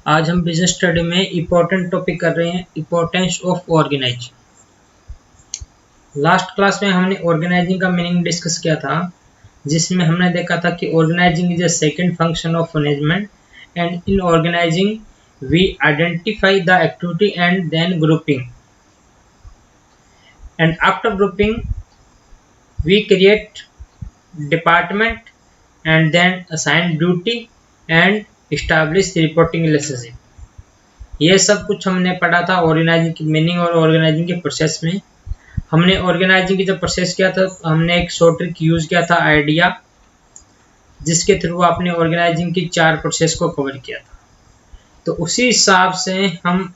आज हम business study में इम्पोर्टेंट टॉपिक कर रहे हैं, importance of organizing. Last class में हमने ऑर्गेनाइजिंग का मीनिंग डिस्कस किया था, जिसमें हमने देखा था कि organizing is a second function of management and in organizing we identify the activity and then grouping and after grouping we create department and then assign duty and establish reporting relationship। ये सब कुछ हमने पढ़ा था organising की meaning और organising के process में। हमने ऑर्गेनाइजिंग की जब प्रोसेस किया था हमने एक शॉर्ट ट्रिक यूज किया था आइडिया, जिसके थ्रू आपने ऑर्गेनाइजिंग की 4 प्रोसेस को कवर किया था। तो उसी हिसाब से हम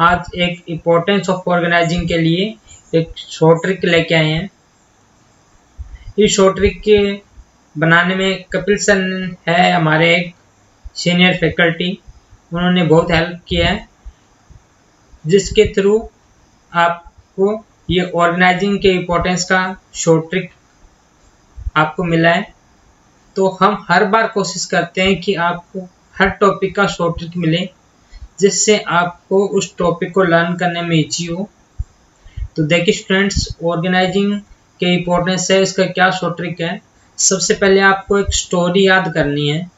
आज एक इम्पोर्टेंस ऑफ ऑर्गेनाइजिंग के लिए एक शॉर्ट ट्रिक लेके आए हैं। इस शॉर्ट ट्रिक के बनाने में कपिल सर है हमारे एक सीनियर फैकल्टी, उन्होंने बहुत हेल्प किया है, जिसके थ्रू आपको ये ऑर्गेनाइजिंग के इम्पोर्टेंस का शॉर्ट ट्रिक आपको मिला है। तो हम हर बार कोशिश करते हैं कि आपको हर टॉपिक का शॉर्ट ट्रिक मिले, जिससे आपको उस टॉपिक को लर्न करने में ईजी हो। तो देखिए स्टूडेंट्स, ऑर्गेनाइजिंग के इम्पोर्टेंस है, इसका क्या शॉर्ट ट्रिक है। सबसे पहले आपको एक स्टोरी याद करनी है।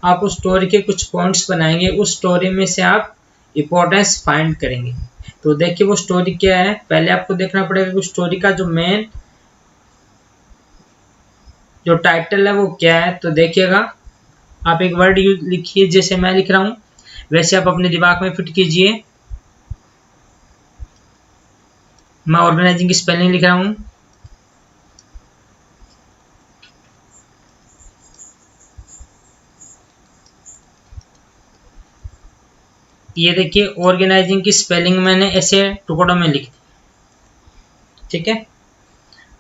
आप उस स्टोरी के कुछ पॉइंट्स बनाएंगे, उस स्टोरी में से आप इम्पोर्टेंस फाइंड करेंगे। तो देखिए वो स्टोरी क्या है। पहले आपको देखना पड़ेगा कि स्टोरी का जो मेन जो टाइटल है वो क्या है। तो देखिएगा, आप एक वर्ड यूज लिखिए, जैसे मैं लिख रहा हूँ वैसे आप अपने दिमाग में फिट कीजिए। मैं ऑर्गेनाइजिंग की स्पेलिंग लिख रहा हूँ। ये देखिए ऑर्गेनाइजिंग की स्पेलिंग मैंने ऐसे टुकड़ों में लिख दी, ठीक है।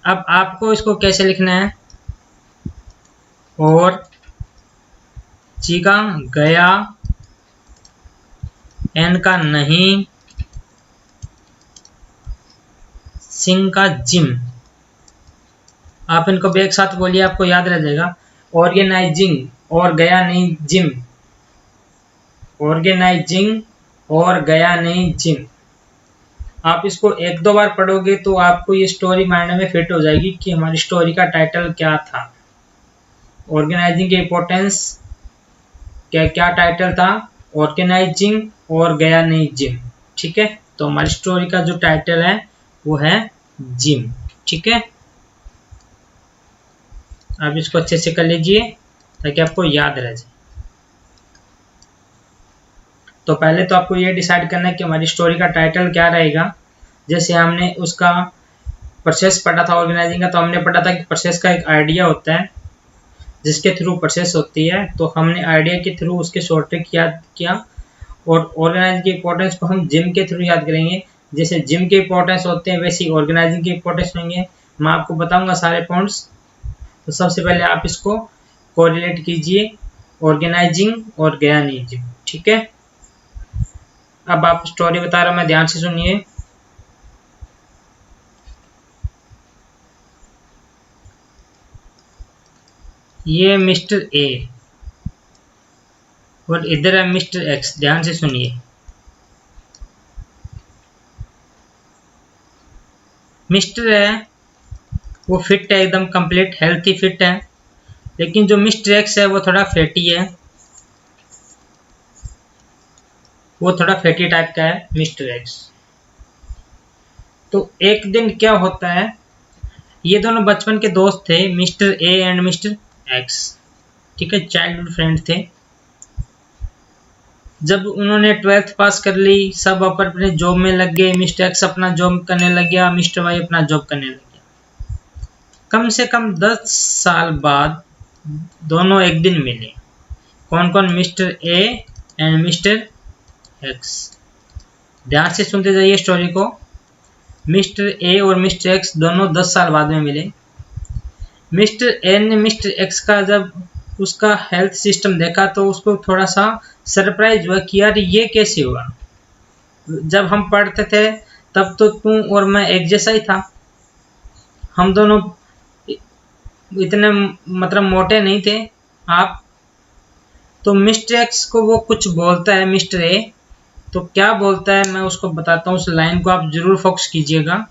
अब आपको इसको कैसे लिखना है। और जी का गया, एन का नहीं, सिंह का जिम। आप इनको भी एक साथ बोलिए, आपको याद रह जाएगा। ऑर्गेनाइजिंग और गया नहीं जिम, ऑर्गेनाइजिंग और गया नहीं जिम। आप इसको 1-2 बार पढ़ोगे तो आपको ये स्टोरी माइंड में फिट हो जाएगी कि हमारी स्टोरी का टाइटल क्या था। ऑर्गेनाइजिंग के इम्पोर्टेंस क्या क्या टाइटल था, ऑर्गेनाइजिंग और गया नहीं जिम, ठीक है। तो हमारी स्टोरी का जो टाइटल है वो है जिम, ठीक है। आप इसको अच्छे से कर लीजिए ताकि आपको याद रह जाए। तो पहले तो आपको ये डिसाइड करना है कि हमारी स्टोरी का टाइटल क्या रहेगा। जैसे हमने उसका प्रोसेस पढ़ा था ऑर्गेनाइजिंग का, तो हमने पढ़ा था कि प्रोसेस का एक आइडिया होता है जिसके थ्रू प्रोसेस होती है। तो हमने आइडिया के थ्रू उसके शॉर्ट ट्रिक याद किया। और ऑर्गेनाइजिंग के इंपॉर्टेंस को हम जिम के थ्रू याद करेंगे। जैसे जिम के इंपॉर्टेंस होते हैं वैसे ही ऑर्गेनाइजिंग के इंपॉर्टेंस होंगे। मैं आपको बताऊंगा सारे पॉइंट्स। तो सबसे पहले आप इसको कोरिलेट कीजिए, ऑर्गेनाइजिंग और गया नहीं जिम, ठीक है। अब आप स्टोरी बता रहा हूं, मैं ध्यान से सुनिए। ये मिस्टर ए और इधर है मिस्टर एक्स, ध्यान से सुनिए। मिस्टर है वो फिट है, एकदम कंप्लीट हेल्थी फिट है। लेकिन जो मिस्टर एक्स है वो थोड़ा फैटी है, वो थोड़ा फैटी टाइप का है मिस्टर एक्स। तो एक दिन क्या होता है, ये दोनों बचपन के दोस्त थे, mister A and mister x, ठीक है, चाइल्डहुड फ्रेंड थे। जब उन्होंने 12th पास कर ली, सब अपने जॉब में लग गए। मिस्टर एक्स अपना जॉब करने लग गया, मिस्टर वाई अपना जॉब करने लग गया। कम से कम 10 साल बाद दोनों एक दिन मिले। कौन कौन, mister A and mister x. ध्यान से सुनते जाइए स्टोरी को। मिस्टर ए और मिस्टर एक्स दोनों 10 साल बाद में मिले। मिस्टर ए ने मिस्टर एक्स का जब उसका हेल्थ सिस्टम देखा तो उसको थोड़ा सा सरप्राइज हुआ कि यार ये कैसे हुआ। जब हम पढ़ते थे तब तो तू और मैं एक जैसा ही था, हम दोनों इतने मतलब मोटे नहीं थे। आप तो मिस्टर एक्स को वो कुछ बोलता है मिस्टर ए, तो क्या बोलता है मैं उसको बताता हूँ, उस लाइन को आप जरूर फोकस कीजिएगा।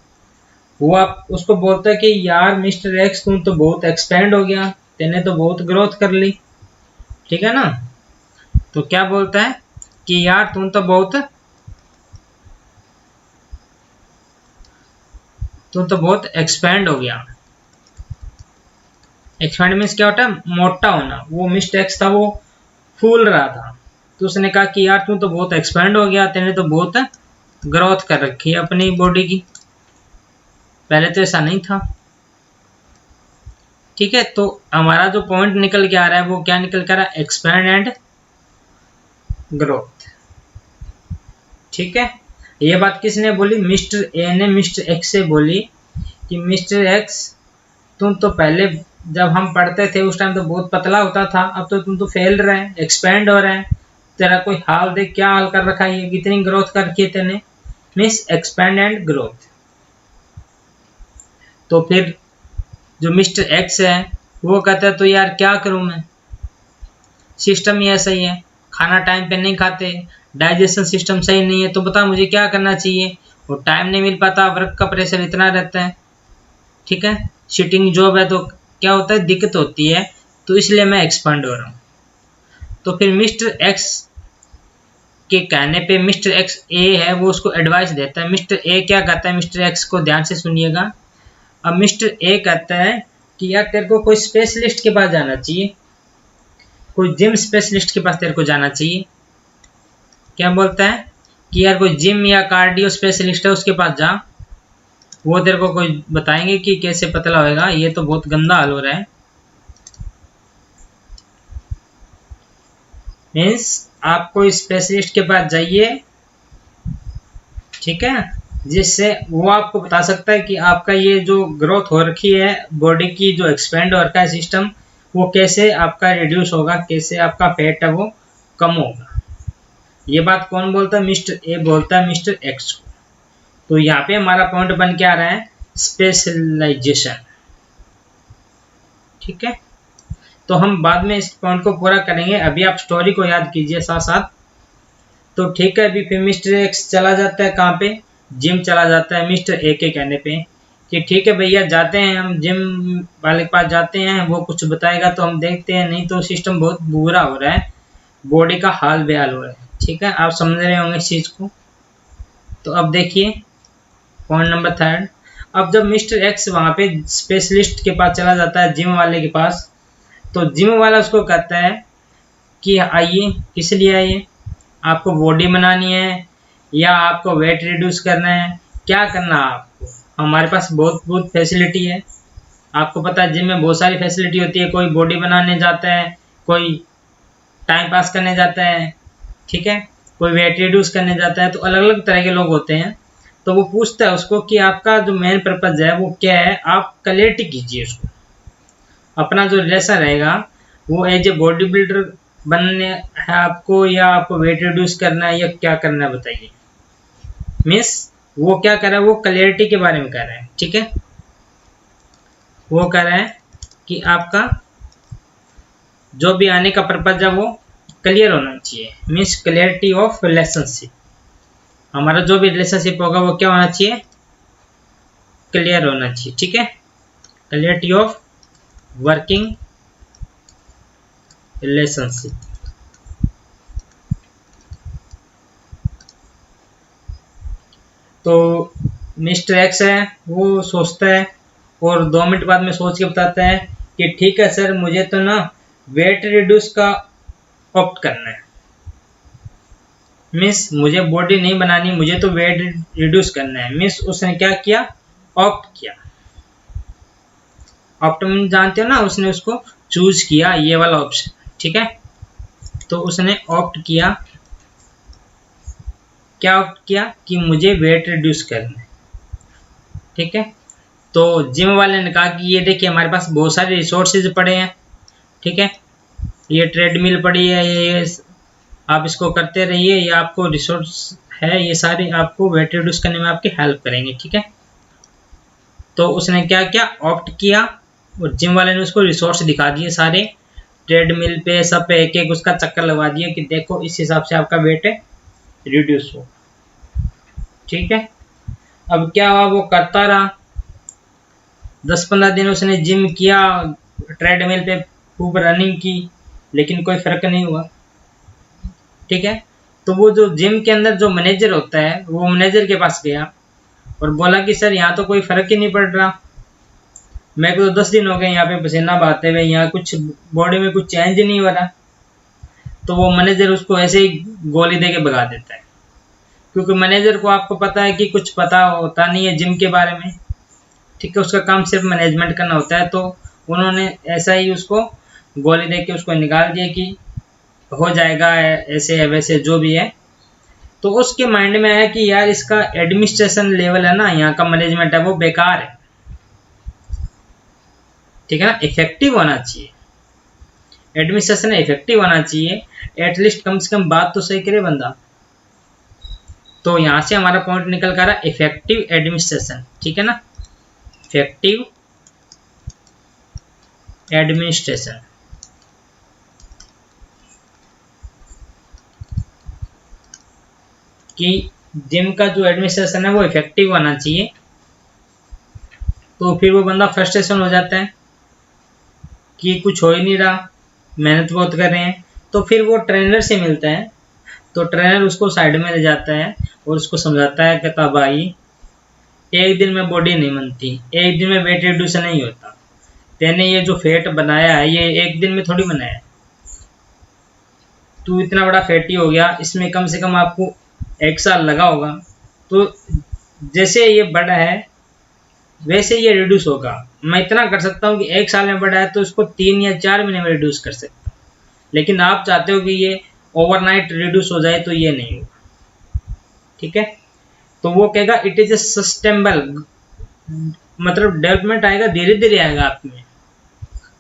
वो आप उसको बोलता है कि यार मिस्टर एक्स तुम तो बहुत एक्सपेंड हो गया, तेने तो बहुत ग्रोथ कर ली, ठीक है ना। तो क्या बोलता है कि यार तुम तो बहुत एक्सपेंड हो गया। एक्सपेंड मीन्स क्या होता है, मोटा होना। वो मिस्टर एक्स था, वो फूल रहा था, तो उसने कहा कि यार तू तो बहुत एक्सपेंड हो गया, तेने तो बहुत ग्रोथ कर रखी है अपनी बॉडी की, पहले तो ऐसा नहीं था। ठीक है, तो हमारा जो पॉइंट निकल के आ रहा है वो क्या निकल के आ रहा है, एक्सपेंड एंड ग्रोथ। ठीक है, ये बात किसने बोली, मिस्टर ए ने मिस्टर एक्स से बोली कि मिस्टर एक्स तुम तो पहले जब हम पढ़ते थे उस टाइम तो बहुत पतला होता था, अब तो तुम तो फैल रहे हैं, एक्सपेंड हो रहे हैं, तेरा कोई हाल देख, क्या हाल कर रखा है, कितनी ग्रोथ कर रखी है तेने, मीन्स एक्सपेंड एंड ग्रोथ। तो फिर जो मिस्टर एक्स है वो कहता है तो यार क्या करूं मैं, सिस्टम ही ऐसा ही है, खाना टाइम पे नहीं खाते, डाइजेशन सिस्टम सही नहीं है, तो बता मुझे क्या करना चाहिए। और टाइम नहीं मिल पाता, वर्क का प्रेशर इतना रहता है, ठीक है, सिटिंग जॉब है, तो क्या होता है, दिक्कत होती है, तो इसलिए मैं एक्सपांड हो रहा हूँ। तो फिर मिस्टर एक्स के कहने पे मिस्टर एक्स ए है वो उसको एडवाइस देता है। मिस्टर ए क्या कहता है, मिस्टर एक्स को ध्यान से सुनिएगा। अब मिस्टर ए कहता है कि यार तेरे को कोई स्पेशलिस्ट के पास जाना चाहिए, कोई जिम स्पेशलिस्ट के पास तेरे को जाना चाहिए। क्या बोलता है कि यार कोई जिम या कार्डियो स्पेशलिस्ट है उसके पास जा, वो तेरे को कोई बताएंगे कि कैसे पतला होएगा, ये तो बहुत गंदा हाल हो रहा है। मीन्स आप कोई स्पेशलिस्ट के पास जाइए, ठीक है, जिससे वो आपको बता सकता है कि आपका ये जो ग्रोथ हो रखी है बॉडी की, जो एक्सपेंड हो रखा है सिस्टम, वो कैसे आपका रिड्यूस होगा, कैसे आपका फैट है वो कम होगा। ये बात कौन बोलता है, मिस्टर ए बोलता है मिस्टर एक्स को। तो यहाँ पे हमारा पॉइंट बन के आ रहा है स्पेशलाइजेशन। ठीक है, तो हम बाद में इस पॉइंट को पूरा करेंगे, अभी आप स्टोरी को याद कीजिए साथ साथ। तो ठीक है, अभी फिर मिस्टर एक्स चला जाता है कहाँ पे, जिम चला जाता है मिस्टर ए के कहने पे कि ठीक है भैया जाते हैं हम जिम वाले के पास जाते हैं, वो कुछ बताएगा तो हम देखते हैं, नहीं तो सिस्टम बहुत बुरा हो रहा है, बॉडी का हाल बेहाल हो रहा है। ठीक है, आप समझ रहे होंगे इस चीज़ को। तो अब देखिए पॉइंट नंबर 3। अब जब मिस्टर एक्स वहाँ पे स्पेशलिस्ट के पास चला जाता है, जिम वाले के पास, तो जिम वाला उसको कहता है कि आइए, किस लिए आइए, आपको बॉडी बनानी है या आपको वेट रिड्यूस करना है, क्या करना है आपको, हमारे पास बहुत फैसिलिटी है। आपको पता है जिम में बहुत सारी फैसिलिटी होती है, कोई बॉडी बनाने जाता है, कोई टाइम पास करने जाता है, ठीक है, कोई वेट रिड्यूस करने जाता है, तो अलग अलग तरह के लोग होते हैं। तो वो पूछता है उसको कि आपका जो मेन पर्पज है वो क्या है, आप क्लियरिटी कीजिए उसको, अपना जो रिलेशन रहेगा वो एज ए बॉडी बिल्डर बनने है आपको, या आपको वेट रिड्यूस करना है, या क्या करना है बताइए। मीन्स वो क्या कर रहा है, वो क्लियरिटी के बारे में कह रहा है। ठीक है, वो कह रहा है कि आपका जो भी आने का पर्पज है वो क्लियर होना चाहिए, मीन्स क्लियरिटी ऑफ रिलेशनशिप। हमारा जो भी रिलेशनशिप होगा वो क्या होना चाहिए, क्लियर होना चाहिए। ठीक है, क्लियरिटी ऑफ वर्किंग रिलेशनशिप। तो मिस्टर एक्स है वो सोचता है और 2 मिनट बाद में सोच के बताता है कि ठीक है सर, मुझे तो ना वेट रिड्यूस का ऑप्ट करना है, मीन्स मुझे बॉडी नहीं बनानी, मुझे तो वेट रिड्यूस करना है। मीन्स उसने क्या किया, ऑप्ट किया। ऑप्ट मीन जानते हो ना, उसने उसको चूज किया, ये वाला ऑप्शन। ठीक है, तो उसने ऑप्ट किया, क्या ऑप्ट किया कि मुझे वेट रिड्यूस करना है। ठीक है, तो जिम वाले ने कहा कि ये देखिए हमारे पास बहुत सारे रिसोर्सेज पड़े हैं, ठीक है, ये ट्रेडमिल पड़ी है, ये आप इसको करते रहिए, ये आपको रिसोर्स है, ये सारे आपको वेट रिड्यूस करने में आपकी हेल्प करेंगे। ठीक है, तो उसने क्या किया, ऑप्ट किया, और जिम वाले ने उसको रिसोर्स दिखा दिए सारे, ट्रेडमिल पे सब पे एक एक उसका चक्कर लगवा दिया कि देखो इस हिसाब से आपका वेट रिड्यूस हो। ठीक है, अब क्या हुआ, वो करता रहा 10-15 दिन उसने जिम किया, ट्रेडमिल पे खूब रनिंग की, लेकिन कोई फर्क नहीं हुआ। ठीक है, तो वो जो जिम के अंदर जो मैनेजर होता है वो मैनेजर के पास गया और बोला कि सर यहाँ तो कोई फर्क ही नहीं पड़ रहा, मेरे को तो 10 दिन हो गए यहाँ पे पसीना बहाते हुए, यहाँ कुछ बॉडी में कुछ चेंज नहीं हो रहा। तो वो मैनेजर उसको ऐसे ही गोली दे के भगा देता है, क्योंकि मैनेजर को आपको पता है कि कुछ पता होता नहीं है जिम के बारे में। ठीक है, उसका काम सिर्फ मैनेजमेंट करना होता है। तो उन्होंने ऐसा ही उसको गोली दे के उसको निकाल दिया कि हो जाएगा ऐसे वैसे जो भी है। तो उसके माइंड में आया कि यार इसका एडमिनिस्ट्रेशन लेवल है ना, यहाँ का मैनेजमेंट है वो बेकार है। ठीक है ना, इफेक्टिव होना चाहिए, एडमिनिस्ट्रेशन इफेक्टिव होना चाहिए, एटलीस्ट कम से कम बात तो सही करे बंदा। तो यहाँ से हमारा पॉइंट निकल कर रहा इफेक्टिव एडमिनिस्ट्रेशन। ठीक है ना, इफेक्टिव एडमिनिस्ट्रेशन। कि जिम का जो एडमिनिस्ट्रेशन है वो इफेक्टिव होना चाहिए। तो फिर वो बंदा फ्रस्ट्रेशन हो जाता है कि कुछ हो ही नहीं रहा, मेहनत बहुत कर रहे हैं। तो फिर वो ट्रेनर से मिलता है, तो ट्रेनर उसको साइड में ले जाता है और उसको समझाता है कहता भाई एक दिन में बॉडी नहीं बनती, एक दिन में वेट रिड्यूस नहीं होता, तेने ये जो फैट बनाया है ये एक दिन में थोड़ी बनाया है, तू इतना बड़ा फैटी हो गया, इसमें कम से कम आपको 1 साल लगा होगा। तो जैसे ये बढ़ा है वैसे ये रिड्यूस होगा। मैं इतना कर सकता हूँ कि 1 साल में बढ़ा है तो इसको 3 या 4 महीने में रिड्यूस कर सकता हूँ, लेकिन आप चाहते हो कि ये ओवरनाइट रिड्यूस हो जाए, तो ये नहीं होगा। ठीक है, तो वो कहेगा इट इज ए सस्टेनेबल, मतलब डेवलपमेंट आएगा, धीरे धीरे आएगा आप में,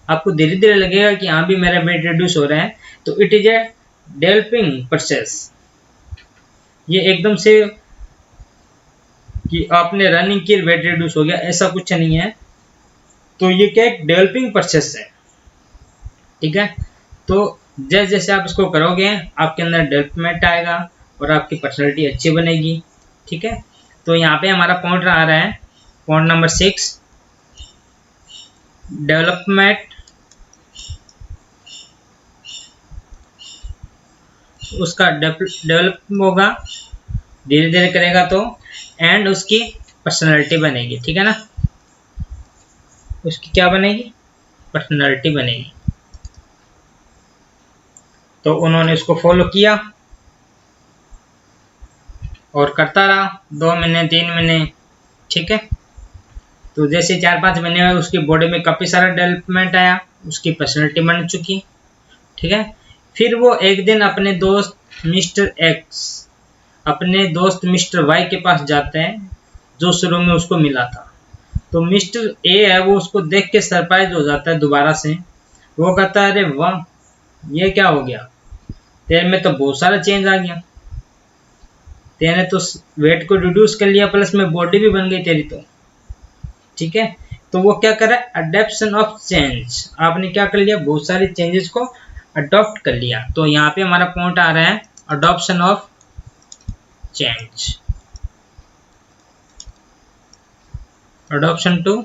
आपको धीरे धीरे लगेगा कि हाँ भी मेरा वेट रिड्यूस हो रहा है। तो it is a developing process, ये एकदम से कि आपने रनिंग की वेट रिड्यूस हो गया ऐसा कुछ नहीं है। तो ये क्या एक डेवलपिंग प्रोसेस है। ठीक है, तो जैसे जैसे आप इसको करोगे आपके अंदर डेवलपमेंट आएगा और आपकी पर्सनैलिटी अच्छी बनेगी। ठीक है, तो यहाँ पे हमारा पॉइंट आ रहा है पॉइंट नंबर 6, डेवलपमेंट उसका डेवलप होगा, धीरे धीरे करेगा तो, एंड उसकी पर्सनैलिटी बनेगी। ठीक है ना, उसकी क्या बनेगी, पर्सनैलिटी बनेगी। तो उन्होंने उसको फॉलो किया और करता रहा 2 महीने 3 महीने। ठीक है, तो जैसे 4-5 महीने में उसकी बॉडी में काफ़ी सारा डेवलपमेंट आया, उसकी पर्सनैलिटी बन चुकी। ठीक है, फिर वो एक दिन अपने दोस्त मिस्टर एक्स, अपने दोस्त मिस्टर वाई के पास जाते हैं जो शुरू में उसको मिला था। तो मिस्टर ए है वो उसको देख के सरप्राइज हो जाता है दोबारा से। वो कहता है अरे वाह ये क्या हो गया, तेरे में तो बहुत सारा चेंज आ गया, तेने तो वेट को रिड्यूस कर लिया प्लस में बॉडी भी बन गई तेरी तो। ठीक है, तो वो क्या कर रहा है, अडॉप्शन ऑफ चेंज, आपने क्या कर लिया, बहुत सारे चेंजेस को अडॉप्ट कर लिया। तो यहाँ पे हमारा पॉइंट आ रहा है adoption of change, adoption to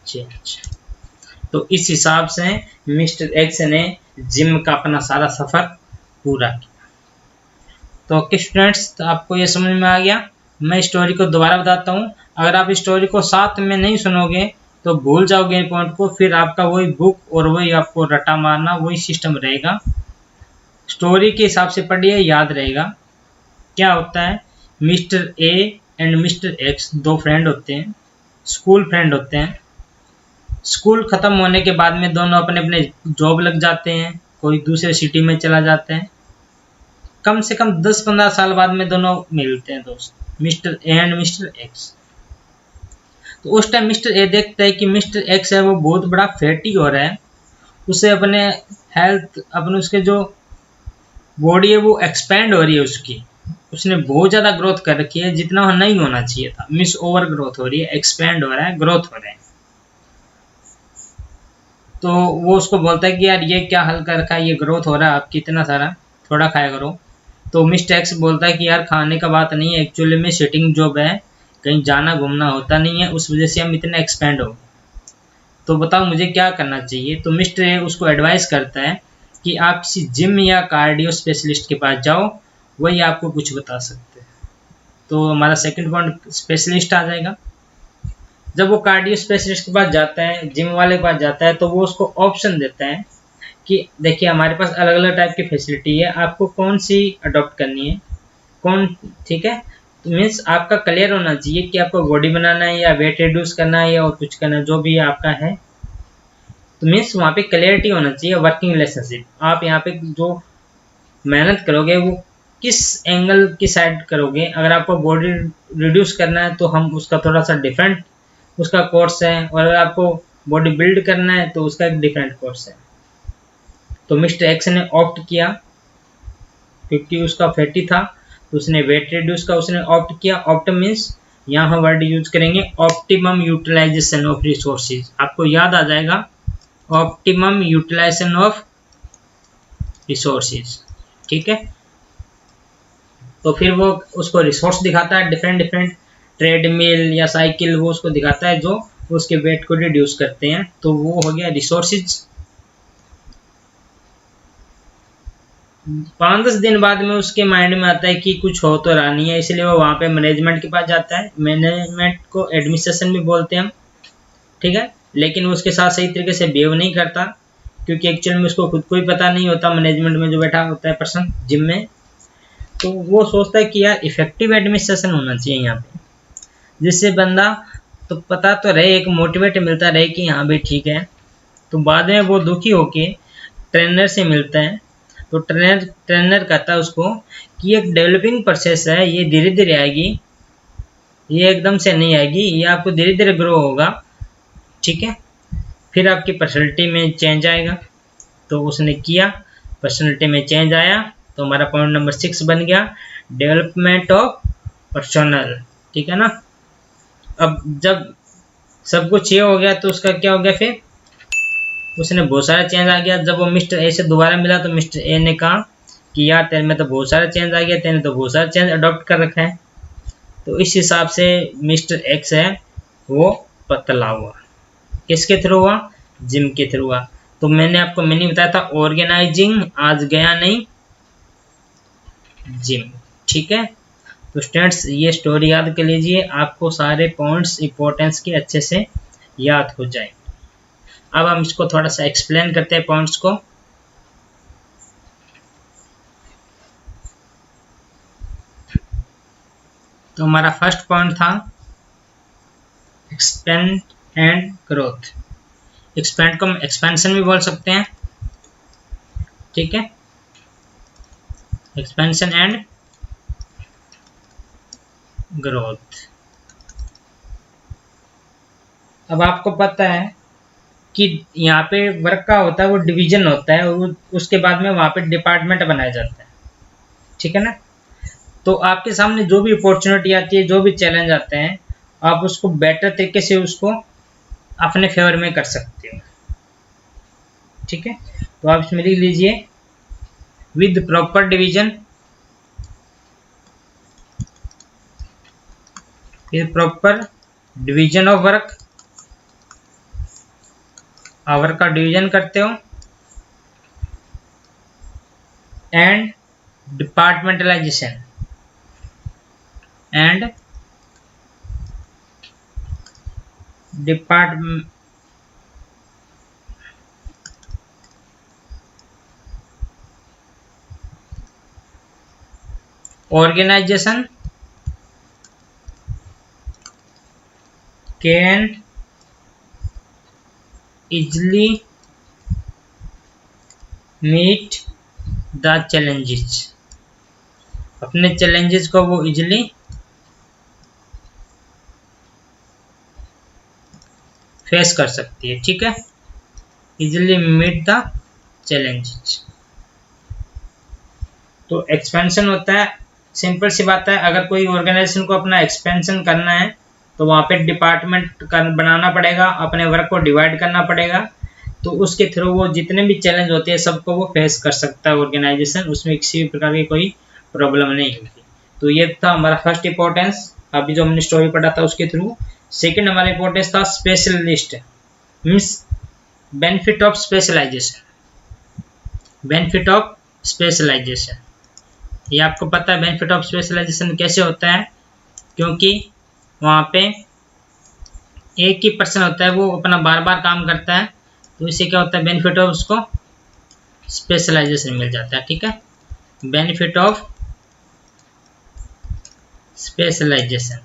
change. तो इस हिसाब से मिस्टर एक्स ने जिम का अपना सारा सफर पूरा किया। तो ओके स्टूडेंट्स, तो आपको ये समझ में आ गया। मैं स्टोरी को दोबारा बताता हूँ, अगर आप स्टोरी को साथ में नहीं सुनोगे तो भूल जाओगे पॉइंट को, फिर आपका वही बुक और वही आपको रटा मारना वही सिस्टम रहेगा। स्टोरी के हिसाब से पढ़िए, याद रहेगा। क्या होता है, mister A and mister x 2 friend होते हैं, स्कूल फ्रेंड होते हैं। स्कूल ख़त्म होने के बाद में दोनों अपने अपने जॉब लग जाते हैं, कोई दूसरे सिटी में चला जाते हैं। कम से कम 10-15 साल बाद में दोनों मिलते हैं दोस्त, mister A and mister x. तो उस टाइम मिस्टर ए देखता है कि मिस्टर एक्स है वो बहुत बड़ा फैटी हो रहा है, उसे अपने हेल्थ अपने उसके जो बॉडी है वो एक्सपेंड हो रही है उसकी, उसने बहुत ज़्यादा ग्रोथ कर रखी है जितना नहीं होना चाहिए था, मिस ओवर ग्रोथ हो रही है, एक्सपेंड हो रहा है, ग्रोथ हो रहा है। तो वो उसको बोलता है कि यार ये क्या हल कर रखा है, ये ग्रोथ हो रहा है आपकी इतना सारा, थोड़ा खाया करो। तो मिस्टर एक्स बोलता है कि यार खाने का बात नहीं है, एक्चुअली में सिटिंग जॉब है, कहीं जाना घूमना होता नहीं है, उस वजह से हम इतना एक्सपेंड हो। तो बताओ मुझे क्या करना चाहिए। तो मिस्टर ए उसको एडवाइस करता है कि आप किसी जिम या कार्डियो स्पेशलिस्ट के पास जाओ, वही आपको कुछ बता सकते हैं। तो हमारा सेकंड पॉइंट स्पेशलिस्ट आ जाएगा। जब वो कार्डियो स्पेशलिस्ट के पास जाता है, जिम वाले के पास जाता है, तो वो उसको ऑप्शन देता है कि देखिए हमारे पास अलग अलग टाइप की फैसिलिटी है, आपको कौन सी अडॉप्ट करनी है, कौन, ठीक है। तो मीन्स आपका क्लियर होना चाहिए कि आपको बॉडी बनाना है या वेट रिड्यूस करना है या और कुछ करना है, जो भी आपका है। तो मीन्स वहाँ पे क्लियरिटी होना चाहिए। वर्किंग रिलेशनशिप, आप यहाँ पे जो मेहनत करोगे वो किस एंगल की साइड करोगे। अगर आपको बॉडी रिड्यूस करना है तो हम उसका थोड़ा सा डिफरेंट उसका कोर्स है, और अगर आपको बॉडी बिल्ड करना है तो उसका एक डिफरेंट कोर्स है। तो मिस्टर एक्स ने ऑप्ट किया क्योंकि उसका फैटी था, तो उसने वेट रिड्यूस का उसने ऑप्ट किया। ऑप्ट मीन्स यहाँ हम वर्ड यूज करेंगे ऑप्टिमम यूटिलाइजेशन ऑफ रिसोर्सेज। आपको याद आ जाएगा ऑप्टिमम यूटिलाइजेशन ऑफ रिसोर्सेज, ठीक है। तो फिर वो उसको रिसोर्स दिखाता है, डिफरेंट डिफरेंट ट्रेडमिल या साइकिल, वो उसको दिखाता है जो उसके वेट को रिड्यूस करते हैं। तो वो हो गया रिसोर्सेज। 5-10 दिन बाद में उसके माइंड में आता है कि कुछ हो तो रहा नहीं है, इसलिए वो वहाँ पे मैनेजमेंट के पास जाता है। मैनेजमेंट को एडमिनिस्ट्रेशन भी बोलते हैं हम, ठीक है। लेकिन वो उसके साथ सही तरीके से बिहेव नहीं करता, क्योंकि एक्चुअल में उसको खुद को ही पता नहीं होता, मैनेजमेंट में जो बैठा होता है पर्सन जिम में। तो वो सोचता है कि यार इफेक्टिव एडमिनिस्ट्रेशन होना चाहिए यहाँ पे, जिससे बंदा तो पता तो रहे, एक मोटिवेट मिलता रहे कि हाँ भाई ठीक है। तो बाद में वो दुखी होके ट्रेनर से मिलता है। तो ट्रेनर कहता है उसको कि एक डेवलपिंग प्रोसेस है, ये धीरे धीरे आएगी, ये एकदम से नहीं आएगी, ये आपको धीरे धीरे ग्रो होगा, ठीक है। फिर आपकी पर्सनैलिटी में चेंज आएगा। तो उसने किया, पर्सनैलिटी में चेंज आया। तो हमारा पॉइंट नंबर 6 बन गया डेवलपमेंट ऑफ पर्सनल, ठीक है ना। अब जब सब कुछ ये हो गया तो उसका क्या हो गया, फिर उसने बहुत सारा चेंज आ गया। जब वो मिस्टर ए से दोबारा मिला तो मिस्टर ए ने कहा कि यार तेरे में तो बहुत सारा चेंज आ गया, तेने तो बहुत सारा चेंज अडॉप्ट कर रखा है। तो इस हिसाब से मिस्टर एक्स है वो पतला हुआ। किसके थ्रू हुआ? जिम के थ्रू हुआ। तो मैंने आपको बताया था ऑर्गेनाइजिंग, आज गया नहीं जिम, ठीक है। तो स्टूडेंट्स ये स्टोरी याद कर लीजिए, आपको सारे पॉइंट्स इंपॉर्टेंस के अच्छे से याद हो जाए। अब हम इसको थोड़ा सा एक्सप्लेन करते हैं पॉइंट्स को। तो हमारा फर्स्ट पॉइंट था एक्सपेंड एंड ग्रोथ। एक्सपेंड को हम एक्सपेंशन भी बोल सकते हैं, ठीक है, एक्सपेंशन एंड ग्रोथ। अब आपको पता है कि यहाँ पे वर्क का होता है वो डिवीजन होता है, और उसके बाद में वहाँ पे डिपार्टमेंट बनाया जाता है, ठीक है ना। तो आपके सामने जो भी अपॉर्चुनिटी आती है, जो भी चैलेंज आते हैं, आप उसको बेटर तरीके से उसको अपने फेवर में कर सकते हो, ठीक है। तो आप इसमें लिख लीजिए with proper division, with proper division of work, work का डिवीजन करते हो, and departmentalisation, and organization can easily meet the challenges। अपने challenges को वो easily फेस कर सकती है, ठीक है, easily meet the challenges। तो एक्सपेंशन होता है, सिंपल सी बात है, अगर कोई ऑर्गेनाइजेशन को अपना एक्सपेंशन करना है तो वहाँ पे डिपार्टमेंट बनाना पड़ेगा, अपने वर्क को डिवाइड करना पड़ेगा, तो उसके थ्रू वो जितने भी चैलेंज होते हैं सबको वो फेस कर सकता है ऑर्गेनाइजेशन, उसमें किसी भी प्रकार की कोई प्रॉब्लम नहीं होगी। तो ये था हमारा फर्स्ट इंपॉर्टेंस, अभी जो हमने स्टोरी पढ़ा था उसके थ्रू। सेकंड हमारा इंपॉर्टेंस था specialist, means benefit of specialization. Benefit of specialization, ये आपको पता है बेनिफिट ऑफ स्पेशलाइजेशन कैसे होता है, क्योंकि वहाँ पे एक ही पर्सन होता है वो अपना बार बार काम करता है, तो इससे क्या होता है बेनिफिट ऑफ उसको स्पेशलाइजेशन मिल जाता है। ठीक है, बेनिफिट ऑफ स्पेशलाइजेशन।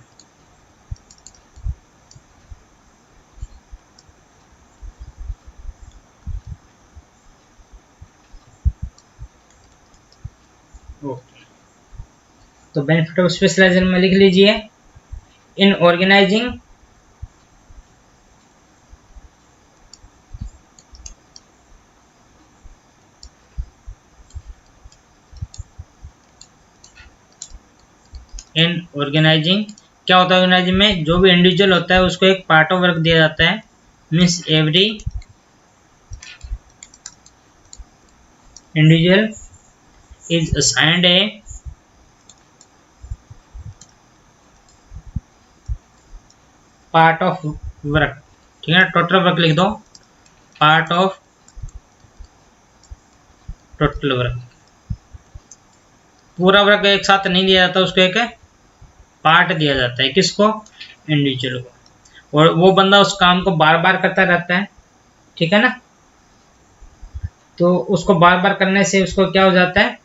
ओके, तो बेनिफिट ऑफ स्पेशलाइजेशन में लिख लीजिए, इन ऑर्गेनाइजिंग क्या होता है ऑर्गेनाइजिंग में, जो भी इंडिविजुअल होता है उसको एक पार्ट ऑफ वर्क दिया जाता है, means every individual is assigned A part of work. ठीक है, टोटल वर्क लिख दो, पार्ट ऑफ टोटल वर्क। पूरा वर्क एक साथ नहीं दिया जाता, उसको एक पार्ट दिया जाता है, किसको, इंडिविजुअल को, और वो बंदा उस काम को बार बार करता रहता है। ठीक है ना, तो उसको बार बार करने से उसको क्या हो जाता है,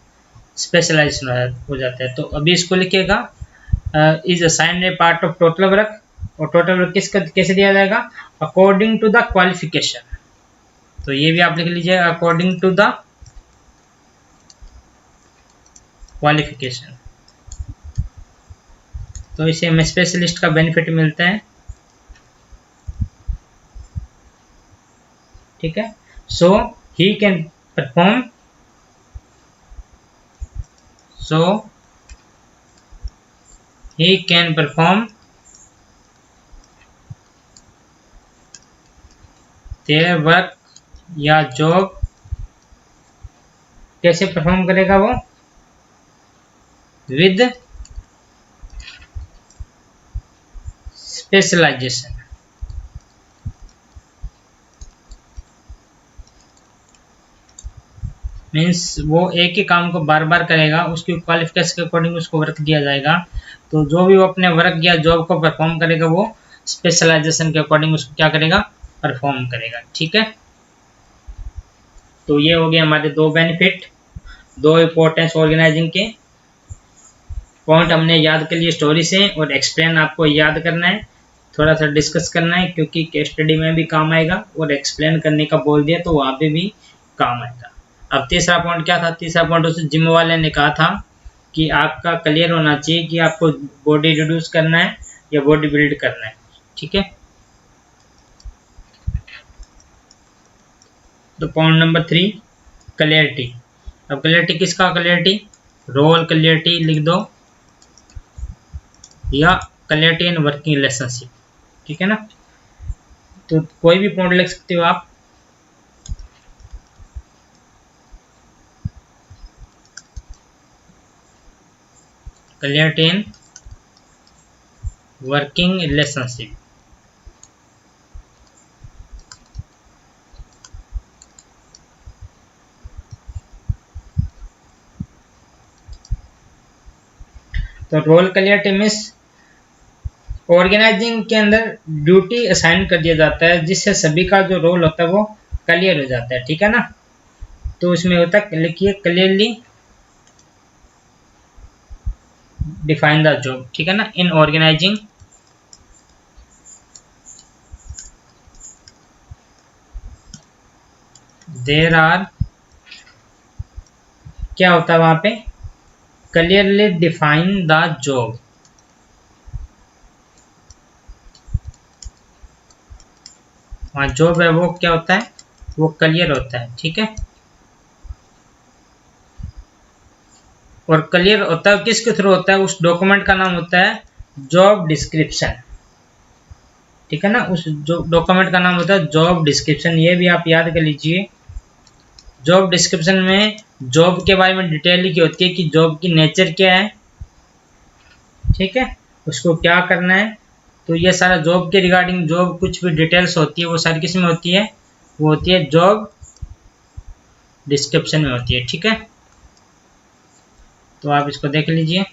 स्पेशलाइजेशन हो जाता है। तो अभी इसको लिखिएगा, is assigned A part of total work, और टोटल वर्क किसका कैसे दिया जाएगा, अकॉर्डिंग टू द क्वालिफिकेशन। तो ये भी आप लिख लीजिए, अकॉर्डिंग टू द क्वालिफिकेशन। तो इसे हमें स्पेशलिस्ट का बेनिफिट मिलता है। ठीक है, so he can perform, their work या जॉब, कैसे परफॉर्म करेगा वो, विद स्पेशलाइजेशन। मीन्स वो एक ही काम को बार बार करेगा, उसकी क्वालिफिकेशन के अकॉर्डिंग उसको वर्क दिया जाएगा, तो जो भी वो अपने वर्क या जॉब को परफॉर्म करेगा वो स्पेशलाइजेशन के अकॉर्डिंग उसको क्या करेगा, परफॉर्म करेगा। ठीक है, तो ये हो गया हमारे दो बेनिफिट, दो इंपॉर्टेंस ऑर्गेनाइजिंग के पॉइंट हमने याद कर लिए स्टोरी से, और एक्सप्लेन आपको याद करना है, थोड़ा सा डिस्कस करना है, क्योंकि केस स्टडी में भी काम आएगा, और एक्सप्लेन करने का बोल दिया तो वहाँ पे भी काम आएगा। अब तीसरा पॉइंट क्या था, तीसरा पॉइंट उस जिम वाले ने कहा था कि आपका क्लियर होना चाहिए कि आपको बॉडी रिड्यूस करना है या बॉडी बिल्ड करना है। ठीक है, तो पॉइंट नंबर 3, क्लियरिटी। अब क्लियरिटी किसका, क्लियरिटी रोल क्लियरिटी लिख दो, या क्लियरिटी इन वर्किंग रिलेशनशिप। ठीक है ना, तो कोई भी पॉइंट लिख सकते हो आप। Clarity in working relationship. तो रोल क्लियरिटी मीन्स ऑर्गेनाइजिंग के अंदर ड्यूटी असाइन कर दिया जाता है, जिससे सभी का जो रोल होता है वो क्लियर हो जाता है। ठीक है ना, तो इसमें होता है, लिखिए क्लियरली डिफाइन द जॉब। ठीक है ना, इन ऑर्गेनाइजिंग देयर आर, क्या होता है वहां पे, क्लियरली डिफाइन द जॉब। वहां जॉब है वो क्या होता है, वो क्लियर होता है। ठीक है, और क्लियर होता है किसके थ्रू होता है, उस डॉक्यूमेंट का नाम होता है जॉब डिस्क्रिप्शन। ठीक है ना। उस जो डॉक्यूमेंट का नाम होता है जॉब डिस्क्रिप्शन, ये भी आप याद कर लीजिए। जॉब डिस्क्रिप्शन में जॉब के बारे में डिटेल लिखी होती है कि जॉब की नेचर क्या है, ठीक है, उसको क्या करना है। तो ये सारा जॉब के रिगार्डिंग जॉब कुछ भी डिटेल्स होती है वो सारी किस में होती है, वो होती है जॉब डिस्क्रिप्शन में होती है, ठीक है। तो आप इसको देख लीजिए।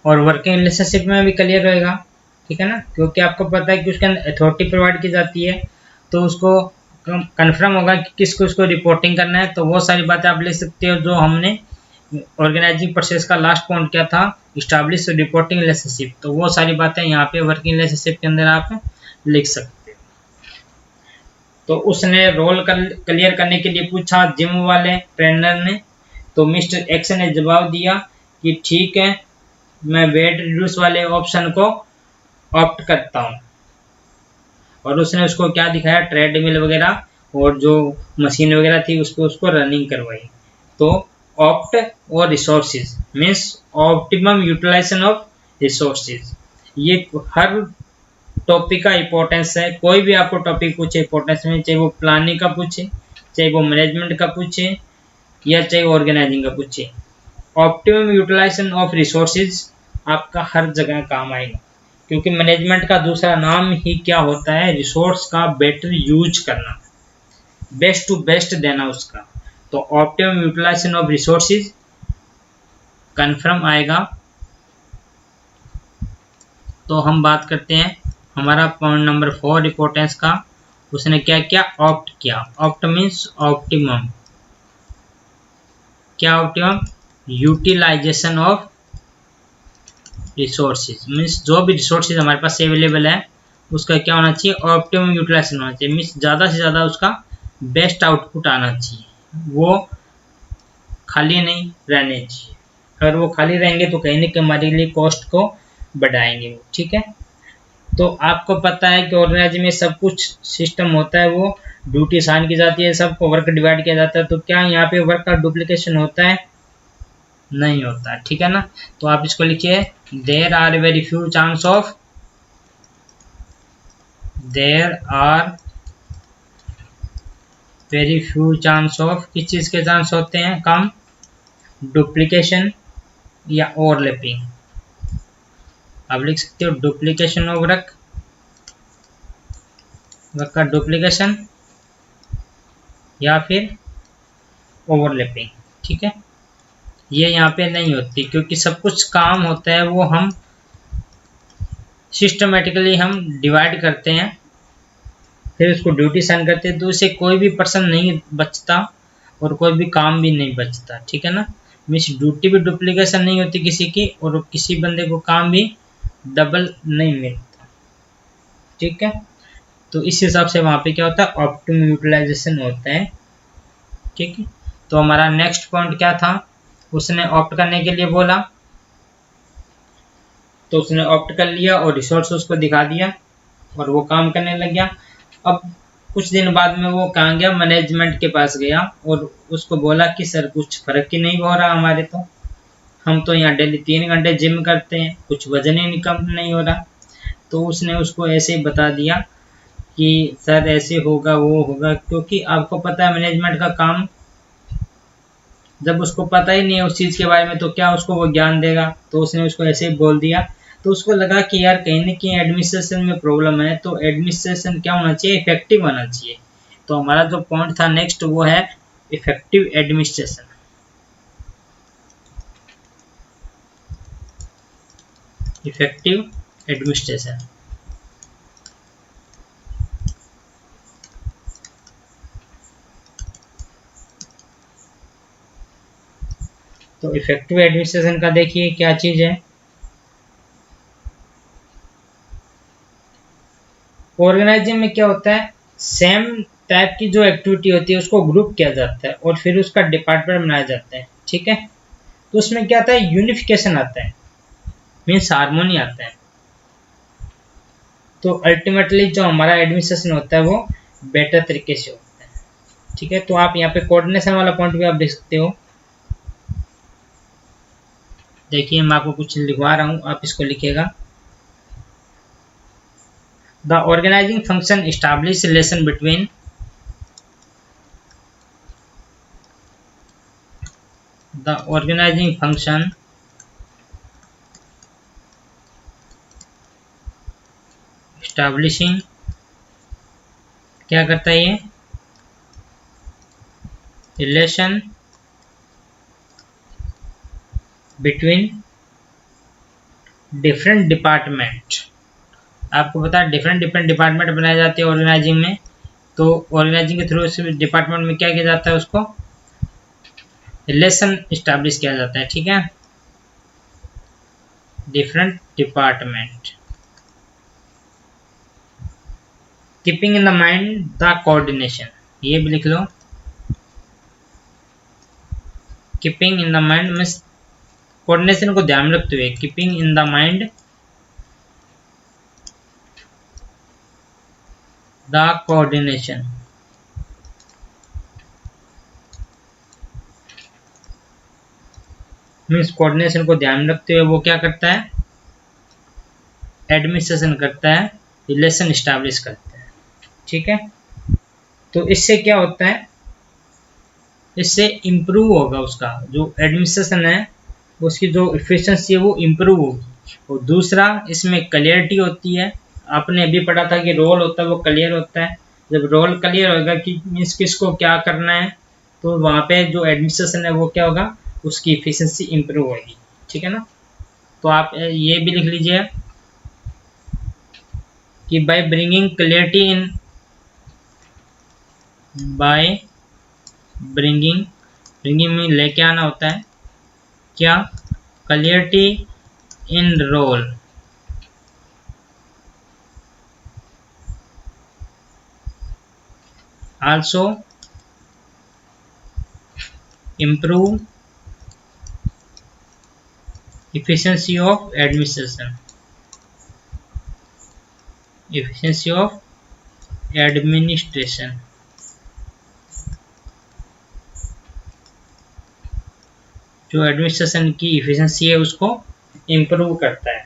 और वर्किंग रिलेशनशिप में भी क्लियर रहेगा, ठीक है ना, क्योंकि आपको पता है कि उसके अंदर अथॉरिटी प्रोवाइड की जाती है, तो उसको कंफर्म होगा कि किसको उसको रिपोर्टिंग करना है। तो वो सारी बातें आप लिख सकते हो जो हमने ऑर्गेनाइजिंग प्रोसेस का लास्ट पॉइंट क्या था, इस्टेब्लिश रिपोर्टिंग रिलेशनशिप। तो वो सारी बातें यहाँ पे वर्किंग रिलेशनशिप के अंदर आप लिख सकते हो। तो उसने रोल क्लियर करने के लिए पूछा जिम वाले ट्रेनर ने, तो मिस्टर एक्स ने जवाब दिया कि ठीक है, मैं वेट रिड्यूस वाले ऑप्शन को ऑप्ट करता हूँ। और उसने उसको क्या दिखाया, ट्रेडमिल वगैरह और जो मशीन वगैरह थी उसको रनिंग करवाई। तो ऑप्ट और resources means optimum utilization of resources, ये हर टॉपिक का इंपॉर्टेंस है। कोई भी आपको टॉपिक पूछे इंपॉर्टेंस में, चाहे वो प्लानिंग का पूछे, चाहे वो मैनेजमेंट का पूछे, या चाहे ऑर्गेनाइजिंग का पूछे, ऑप्टिमम यूटिलाइजेशन ऑफ रिसोर्सेज आपका हर जगह काम आएगा। क्योंकि मैनेजमेंट का दूसरा नाम ही क्या होता है, रिसोर्स का बेटर यूज करना, बेस्ट टू बेस्ट देना उसका। तो optimum utilization of resources confirm आएगा। तो हम बात करते हैं हमारा पॉइंट नंबर 4 इंपॉर्टेंस का। उसने क्या किया, ऑप्ट किया। ऑप्ट मीन्स ऑप्टिमम, क्या optimum, utilization of resources means जो भी रिसोर्सेज हमारे पास अवेलेबल है उसका क्या होना चाहिए, ऑप्टिमम यूटिलाइजेशन होना चाहिए। मीन्स ज़्यादा से ज़्यादा उसका बेस्ट आउटपुट आना चाहिए, वो खाली नहीं रहने चाहिए। अगर वो खाली रहेंगे तो कहीं ना कहीं हमारे लिए कॉस्ट को बढ़ाएंगे वो, ठीक है। तो आपको पता है कि ऑर्गेनाइजेशन में सब कुछ सिस्टम होता है, वो ड्यूटी असाइन की जाती है, सबको वर्क डिवाइड किया जाता है। तो क्या यहाँ पे वर्क का डुप्लीकेशन होता है, नहीं होता, ठीक है ना। तो आप इसको लिखिए, there are very few chance of, there are very few chance of, किस चीज के चांस होते हैं, कम, डुप्लीकेशन या ओवरलैपिंग। आप लिख सकते हो डुप्लीकेशन ऑफ वर्क का डुप्लीकेशन या फिर ओवरलैपिंग, ठीक है। ये यहाँ पे नहीं होती क्योंकि सब कुछ काम होता है वो हम सिस्टमेटिकली हम डिवाइड करते हैं, फिर उसको ड्यूटी साइन करते हैं, तो उससे कोई भी पर्सन नहीं बचता और कोई भी काम भी नहीं बचता, ठीक है ना। मीन्स ड्यूटी भी डुप्लीकेशन नहीं होती किसी की, और किसी बंदे को काम भी डबल नहीं मिलता, ठीक है। तो इस हिसाब से वहाँ पे क्या होता है, ऑप्टिमम यूटिलाइजेशन होता है, ठीक है। तो हमारा नेक्स्ट पॉइंट क्या था, उसने ऑप्ट करने के लिए बोला, तो उसने ऑप्ट कर लिया और रिसोर्स उसको दिखा दिया और वो काम करने लग गया। अब कुछ दिन बाद में वो कहाँ गया, मैनेजमेंट के पास गया और उसको बोला कि सर कुछ फर्क ही नहीं हो रहा हमारे, तो हम तो यहाँ डेली 3 घंटे जिम करते हैं, कुछ वजन ही कम नहीं हो रहा। तो उसने उसको ऐसे ही बता दिया कि सर ऐसे होगा वो होगा, क्योंकि आपको पता है मैनेजमेंट का काम जब उसको पता ही नहीं है उस चीज़ के बारे में तो क्या उसको वो ज्ञान देगा। तो उसने उसको ऐसे ही बोल दिया। तो उसको लगा कि यार कहीं ना कहीं एडमिनिस्ट्रेशन में प्रॉब्लम है, तो एडमिनिस्ट्रेशन क्या होना चाहिए, इफेक्टिव होना चाहिए। तो हमारा जो पॉइंट था नेक्स्ट वो है इफेक्टिव एडमिनिस्ट्रेशन। इफेक्टिव एडमिनिस्ट्रेशन, तो इफेक्टिव एडमिनिस्ट्रेशन का देखिए क्या चीज है। ऑर्गेनाइजिंग में क्या होता है, सेम टाइप की जो एक्टिविटी होती है उसको ग्रुप किया जाता है और फिर उसका डिपार्टमेंट बनाया जाता है, ठीक है। तो उसमें क्या आता है, यूनिफिकेशन आता है, मीन्स हार्मोनी आता है। तो अल्टीमेटली जो हमारा एडमिनिस्ट्रेशन होता है वो बेटर तरीके से होता है, ठीक है। तो आप यहाँ पे कोऑर्डिनेशन वाला पॉइंट भी आप देख सकते हो। देखिए मैं आपको कुछ लिखवा रहा हूँ, आप इसको लिखिएगा। The organizing function establish relation between the organizing function establishing, क्या करता है ये, रिलेशन बिटवीन डिफरेंट डिपार्टमेंट। आपको पता है डिफरेंट डिपार्टमेंट बनाए जाते हैं ऑर्गेनाइजिंग में, तो ऑर्गेनाइजिंग के थ्रू उस डिपार्टमेंट में क्या किया जाता है, उसको रिलेशन इस्टेब्लिश किया जाता है। ठीक है, different department, keeping in the mind the coordination, ये भी लिख लो। Keeping in the mind means coordination को ध्यान में रखते हुए, keeping in the mind the coordination, means coordination को ध्यान में रखते हुए वो क्या करता है, एडमिनिस्ट्रेशन करता है, रिलेशन इस्टेब्लिश करता है। ठीक है, तो इससे क्या होता है, इससे इम्प्रूव होगा उसका जो एडमिनिस्ट्रेशन है, उसकी जो एफिशिएंसी है वो इम्प्रूव होगी। और दूसरा इसमें क्लियरिटी होती है, आपने अभी पढ़ा था कि रोल होता है वो क्लियर होता है। जब रोल क्लियर होगा कि मीन्स किसको क्या करना है, तो वहाँ पे जो एडमिनिस्ट्रेशन है वो क्या होगा, उसकी एफिशिएंसी इम्प्रूव होगी। ठीक है ना, तो आप ये भी लिख लीजिए कि by bringing clarity in, by bringing में लेके आना होता है क्या, clarity in role, also improve efficiency of administration, efficiency of administration, जो एडमिनिस्ट्रेशन की एफिशिएंसी है उसको इम्प्रूव करता है।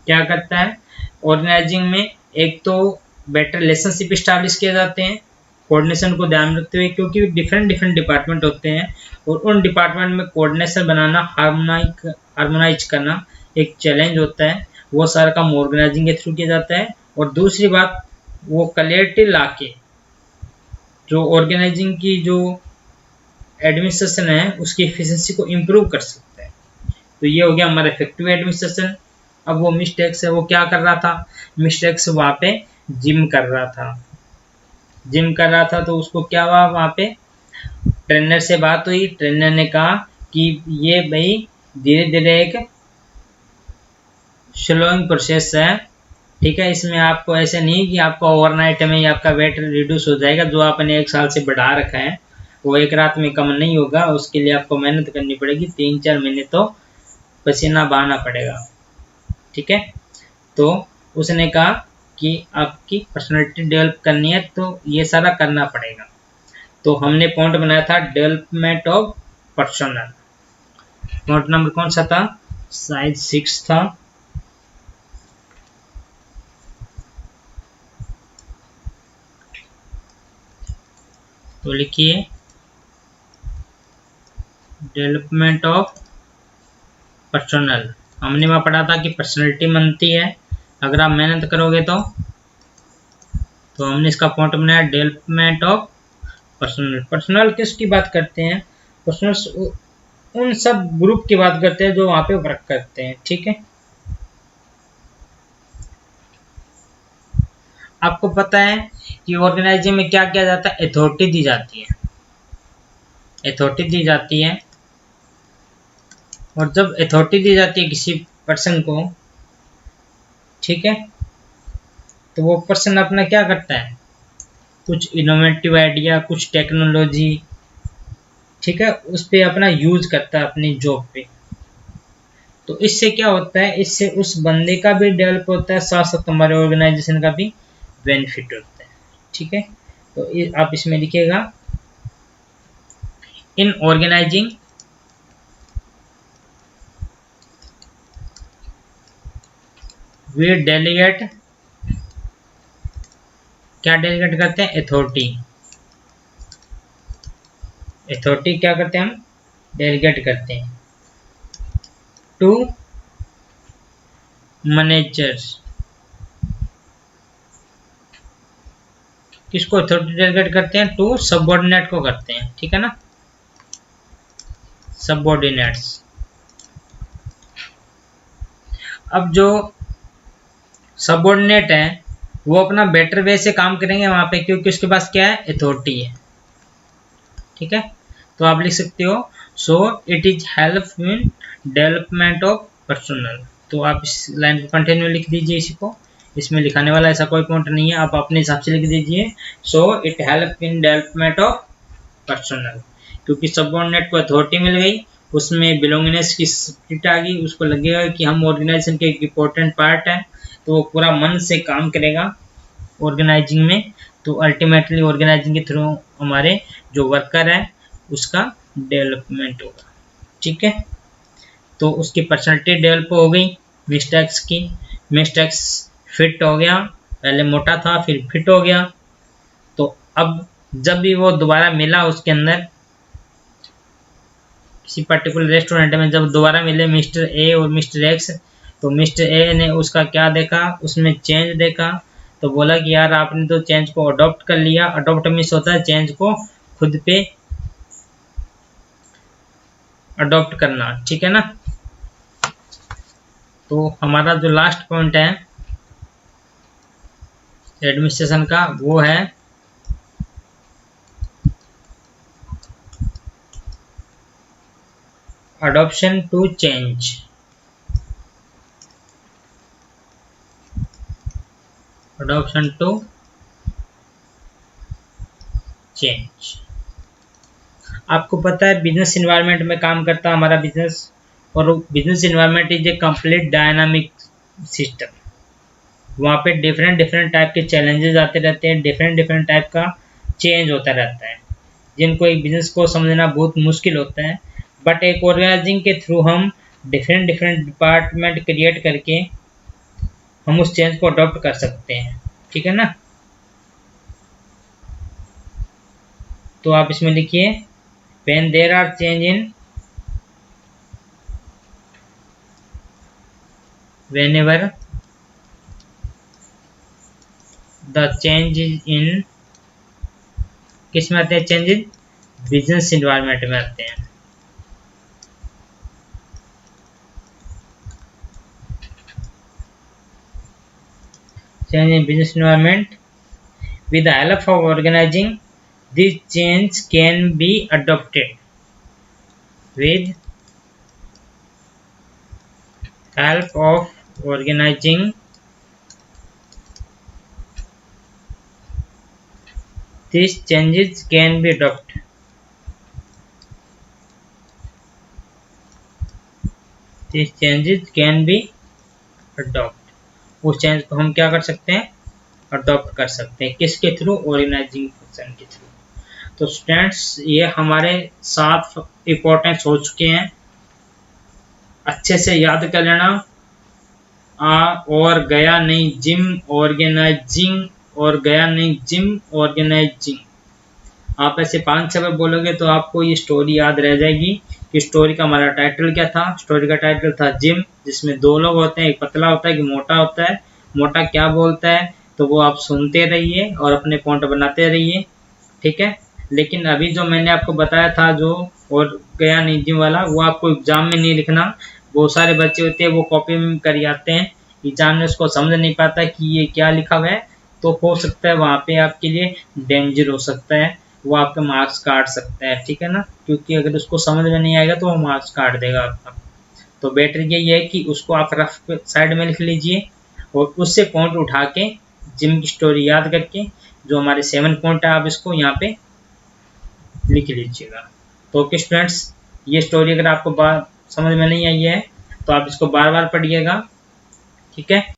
क्या करता है, ऑर्गेनाइजिंग में एक तो बेटर रिलेशनशिप इस्टेब्लिश किए जाते हैं, कोऑर्डिनेशन को ध्यान रखते हुए, क्योंकि डिफरेंट डिपार्टमेंट होते हैं और उन डिपार्टमेंट में कोऑर्डिनेशन बनाना, हार्मोनाइज करना एक चैलेंज होता है। वो सारा काम ऑर्गेनाइजिंग के थ्रू किया जाता है। और दूसरी बात, वो क्लैरिटी लाके जो ऑर्गेनाइजिंग की जो एडमिनिस्ट्रेशन है उसकी एफिशिएंसी को इम्प्रूव कर सकता है। तो ये हो गया हमारा इफेक्टिव एडमिनिस्ट्रेशन। अब वो मिस्टेक्स है, वो क्या कर रहा था, मिस्टेक्स वहाँ पे जिम कर रहा था, तो उसको क्या हुआ, वहाँ पे ट्रेनर से बात हुई, ट्रेनर ने कहा कि ये भाई धीरे धीरे एक स्लोइंग प्रोसेस है। ठीक है, इसमें आपको ऐसे नहीं कि आपका ओवरनाइट में ही आपका वेट रिड्यूस हो जाएगा, जो आपने 1 साल से बढ़ा रखा है वो एक रात में कम नहीं होगा। उसके लिए आपको मेहनत करनी पड़ेगी, 3-4 महीने तो पसीना बहाना पड़ेगा। ठीक है, तो उसने कहा कि आपकी पर्सनालिटी डेवलप करनी है तो ये सारा करना पड़ेगा। तो हमने पॉइंट बनाया था development of personal, point number कौन सा था, शायद 6 था। तो लिखिए डेवलपमेंट ऑफ पर्सनल। हमने वहाँ पढ़ा था कि पर्सनैलिटी बनती है अगर आप मेहनत करोगे तो हमने इसका पॉइंट बनाया डेवलपमेंट ऑफ पर्सनल। पर्सनल किसकी बात करते हैं, पर्सनल उन सब ग्रुप की बात करते हैं जो वहाँ पे वर्क करते हैं। ठीक है, आपको पता है कि ऑर्गेनाइजिंग में क्या किया जाता है, अथॉरिटी दी जाती है, अथॉरिटी दी जाती है। और जब अथॉरिटी दी जाती है किसी पर्सन को, ठीक है, तो वो पर्सन अपना क्या करता है, कुछ इनोवेटिव आइडिया, कुछ टेक्नोलॉजी, ठीक है, उस पर अपना यूज करता है अपनी जॉब पे। तो इससे क्या होता है, इससे उस बंदे का भी डेवलप होता है, साथ साथ हमारे ऑर्गेनाइजेशन का भी बेनिफिट होता है। ठीक है, तो आप इसमें लिखिएगा इन ऑर्गेनाइजिंग वी डेलीगेट, क्या डेलीगेट करते हैं, अथॉरिटी। अथॉरिटी क्या करते हैं हम, डेलीगेट करते हैं टू मैनेजर्स। किसको अथॉरिटी डेलीगेट करते हैं, टू सबऑर्डिनेट को करते हैं, ठीक है ना, सबऑर्डिनेट्स। अब जो सबऑर्डिनेट है वो अपना बेटर वे से काम करेंगे वहां पे, क्योंकि उसके पास क्या है, अथॉरिटी है, ठीक है। तो आप लिख सकते हो so it is help in development of personal. तो आप इस लाइन को कंटिन्यू लिख दीजिए, इसी को, इसमें लिखाने वाला ऐसा कोई पॉइंट नहीं है, आप अपने हिसाब से लिख दीजिए so it help in development of personal. क्योंकि सबऑर्डिनेट को अथॉरिटी मिल गई, उसमें बिलोंगिंगनेस की स्पिरिट आ गई, उसको लगेगा कि हम ऑर्गेनाइजेशन के एक इम्पोर्टेंट पार्ट है, तो वो पूरा मन से काम करेगा ऑर्गेनाइजिंग में। तो अल्टीमेटली ऑर्गेनाइजिंग के थ्रू हमारे जो वर्कर है उसका डेवलपमेंट होगा, ठीक है। तो उसकी पर्सनैलिटी डेवलप हो गई, मिस्टेक्स की, मिस्टेक्स फिट हो गया, पहले मोटा था फिर फिट हो गया। तो अब जब भी वो दोबारा मिला उसके अंदर किसी पर्टिकुलर रेस्टोरेंट में, जब दोबारा मिले मिस्टर ए और मिस्टर एक्स, तो मिस्टर ए ने उसका क्या देखा, उसमें चेंज देखा, तो बोला कि यार आपने तो चेंज को अडॉप्ट कर लिया। अडॉप्ट मीन्स होता है चेंज को खुद पे अडॉप्ट करना, ठीक है ना। तो हमारा जो लास्ट पॉइंट है एडमिनिस्ट्रेशन का वो है adoption to change. Adoption to change. आपको पता है बिजनेस इन्वायरमेंट में काम करता है हमारा बिजनेस, और business environment is a complete dynamic system. वहाँ पे डिफरेंट डिफरेंट टाइप के चैलेंजेस आते रहते हैं, डिफरेंट डिफरेंट टाइप का चेंज होता रहता है, जिनको एक बिजनेस को समझना बहुत मुश्किल होता है। बट एक ऑर्गेनाइजिंग के थ्रू हम डिफरेंट डिफरेंट डिपार्टमेंट क्रिएट करके हम उस चेंज को अडॉप्ट कर सकते हैं, ठीक है ना। तो आप इसमें लिखिए when there are change in, whenever the change is in, किस में आते हैं चेंजेस, बिजनेस इन्वायरमेंट में आते हैं। change in business environment with the help of organizing, this change can be adopted with help of organizing, these changes can be adopted, these changes can be adopted। उस change को हम क्या कर सकते हैं, अडॉप्ट कर सकते हैं, किसके थ्रू, ऑर्गेनाइजिंग फंक्शन के थ्रू। तो स्टूडेंट्स ये हमारे 7 इंपॉर्टेंट्स हो चुके हैं, अच्छे से याद कर लेना। और गया नहीं जिम ऑर्गेनाइजिंग, और गया नहीं जिम ऑर्गेनाइजिंग। आप ऐसे 5-6 बार बोलोगे तो आपको ये स्टोरी याद रह जाएगी कि स्टोरी का हमारा टाइटल क्या था। स्टोरी का टाइटल था जिम, जिसमें 2 लोग होते हैं, एक पतला होता है एक मोटा होता है। मोटा क्या बोलता है तो वो आप सुनते रहिए और अपने पॉइंट बनाते रहिए, ठीक है। लेकिन अभी जो मैंने आपको बताया था जो और गया नहीं जिम वाला, वो आपको एग्जाम में नहीं लिखना। बहुत सारे बच्चे होते हैं वो कॉपी में कर आते हैं, एग्जाम में उसको समझ नहीं पाता कि ये क्या लिखा हुआ है, तो हो सकता है वहाँ पे आपके लिए डेंजर हो सकता है, वो आपके मार्क्स काट सकता है, ठीक है ना। क्योंकि अगर उसको समझ में नहीं आएगा तो वो मार्क्स काट देगा आपका। तो बेटर यही है कि उसको आप रफ साइड में लिख लीजिए और उससे पॉइंट उठा के जिम की स्टोरी याद करके जो हमारे 7 पॉइंट है आप इसको यहाँ पे लिख लीजिएगा। तो ओके स्टूडेंट्स, ये स्टोरी अगर आपको समझ में नहीं आई है तो आप इसको बार बार पढ़िएगा, ठीक है।